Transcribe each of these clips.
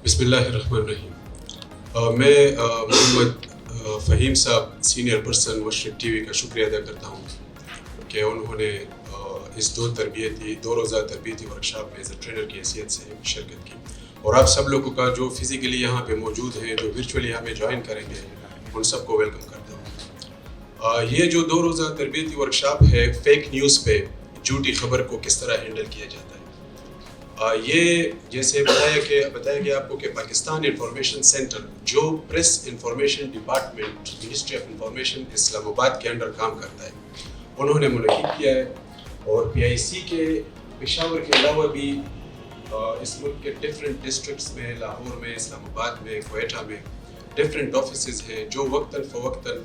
بسم اللہ الرحمن الرحیم. میں محمد فہیم صاحب سینئر پرسن مشرق ٹی وی کا شکریہ ادا کرتا ہوں کہ انہوں نے اس دو روزہ تربیتی ورکشاپ میں ایز اے ٹرینر کی حیثیت سے شرکت کی، اور آپ سب لوگوں کا جو فزیکلی یہاں پہ موجود ہیں، جو ورچولی ہمیں جوائن کریں گے، ان سب کو ویلکم کرتا ہوں. یہ جو 2 روزہ تربیتی ورکشاپ ہے، فیک نیوز پہ جھوٹی خبر کو کس طرح ہینڈل کیا جاتا ہے. یہ جیسے بتایا گیا آپ کو کہ پاکستان انفارمیشن سینٹر جو press information department ministry of information Islamabad کے انڈر کام کرتا ہے، انہوں نے منعقد کیا ہے. اور PIC کے پشاور کے علاوہ بھی اس ملک کے ڈفرینٹ ڈسٹرکٹس میں، لاہور میں، اسلام آباد میں، کوئٹہ میں ڈفرینٹ آفیسز ہیں جو وقتاً فوقتاً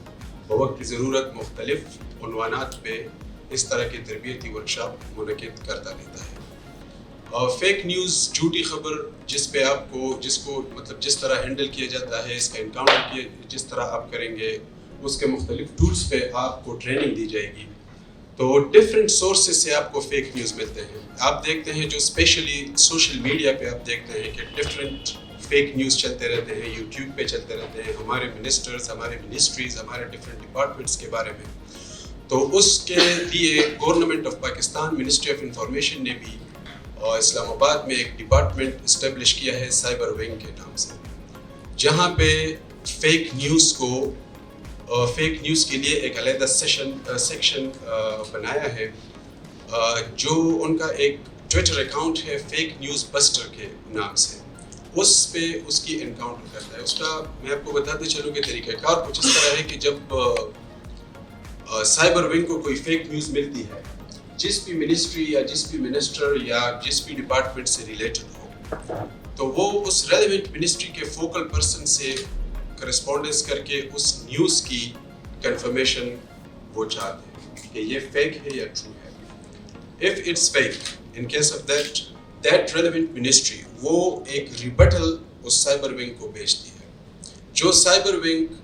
بوقت کی ضرورت مختلف عنوانات پہ اس طرح کی تربیتی ورکشاپ منعقد کرتا رہتا ہے. فیک نیوز، جھوٹی خبر جس طرح ہینڈل کیا جاتا ہے، اس کا انکاؤنٹر جس طرح آپ کریں گے، اس کے مختلف ٹولز پہ آپ کو ٹریننگ دی جائے گی. تو ڈفرینٹ سورسز سے آپ کو فیک نیوز ملتے ہیں. آپ دیکھتے ہیں جو اسپیشلی سوشل میڈیا پہ آپ دیکھتے ہیں کہ ڈفرینٹ فیک نیوز چلتے رہتے ہیں، یوٹیوب پہ چلتے رہتے ہیں، ہمارے منسٹرز، ہمارے منسٹریز، ہمارے ڈفرینٹ ڈپارٹمنٹس کے بارے میں. تو اس کے لیے government of Pakistan ministry of information نے بھی اسلام آباد میں ایک ڈپارٹمنٹ اسٹیبلش کیا ہے سائبر ونگ کے نام سے، جہاں پہ فیک نیوز کے لیے ایک علیحدہ سیکشن بنایا ہے. جو ان کا ایک ٹویٹر اکاؤنٹ ہے فیک نیوز بسٹر کے نام سے، اس پہ اس کی انکاؤنٹر کرتا ہے. اس کا میں آپ کو بتاتے چلوں کہ طریقہ کار کچھ اس طرح ہے کہ جب سائبر ونگ کو کوئی فیک نیوز ملتی ہے، جس بھی منسٹری یا جس بھی منسٹر یا جس بھی ڈپارٹمنٹ سے ریلیٹڈ ہو، تو وہ اس ریلیونٹ منسٹری کے فوکل پرسن سے کرسپونڈنس کر کے اس نیوز کی کنفرمیشن وہ چاہتے ہیں کہ یہ فیک ہے یا ٹرو ہے. If it's fake, in case of that relevant ministry وہ ایک ریبٹل اس سائبر ونگ کو بھیجتی ہے. جو سائبر ونگ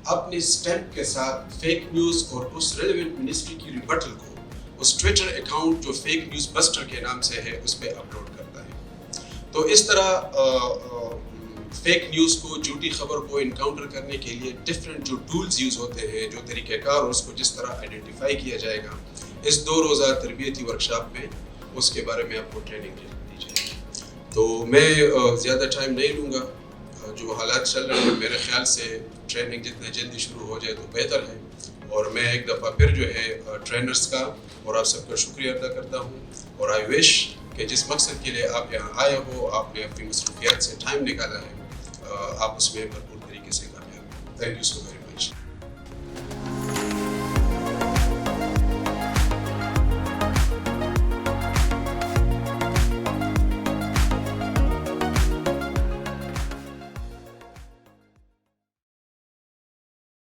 اپنی سٹیمپ کے ساتھ فیک نیوز اور اس ریلیونٹ منسٹری کی ریبٹل کو اس ٹویٹر اکاؤنٹ جو فیک نیوز بسٹر کے نام سے ہے اس پہ اپلوڈ کرتا ہے. تو اس طرح فیک نیوز کو، جھوٹی خبر کو انکاؤنٹر کرنے کے لیے ڈفرینٹ جو ٹولز یوز ہوتے ہیں، جو طریقہ کار اس کو جس طرح آئیڈینٹیفائی کیا جائے گا، اس 2 روزہ تربیتی ورکشاپ میں اس کے بارے میں آپ کو ٹریننگ دی جائے گی. تو میں زیادہ ٹائم نہیں لوں گا. جو حالات چل رہے ہیں، میرے خیال سے ٹریننگ جتنا جلدی شروع ہو جائے تو بہتر ہے. اور میں ایک دفعہ پھر جو ہے ٹرینرز کا اور آپ سب کا شکریہ ادا کرتا ہوں. اور آئی وش کہ جس مقصد کے لیے آپ یہاں آئے ہو، آپ نے اپنی مصروفیات سے ٹائم نکالا ہے، آپ اس میں بھرپور طریقے سے کامیاب. Thank you so much.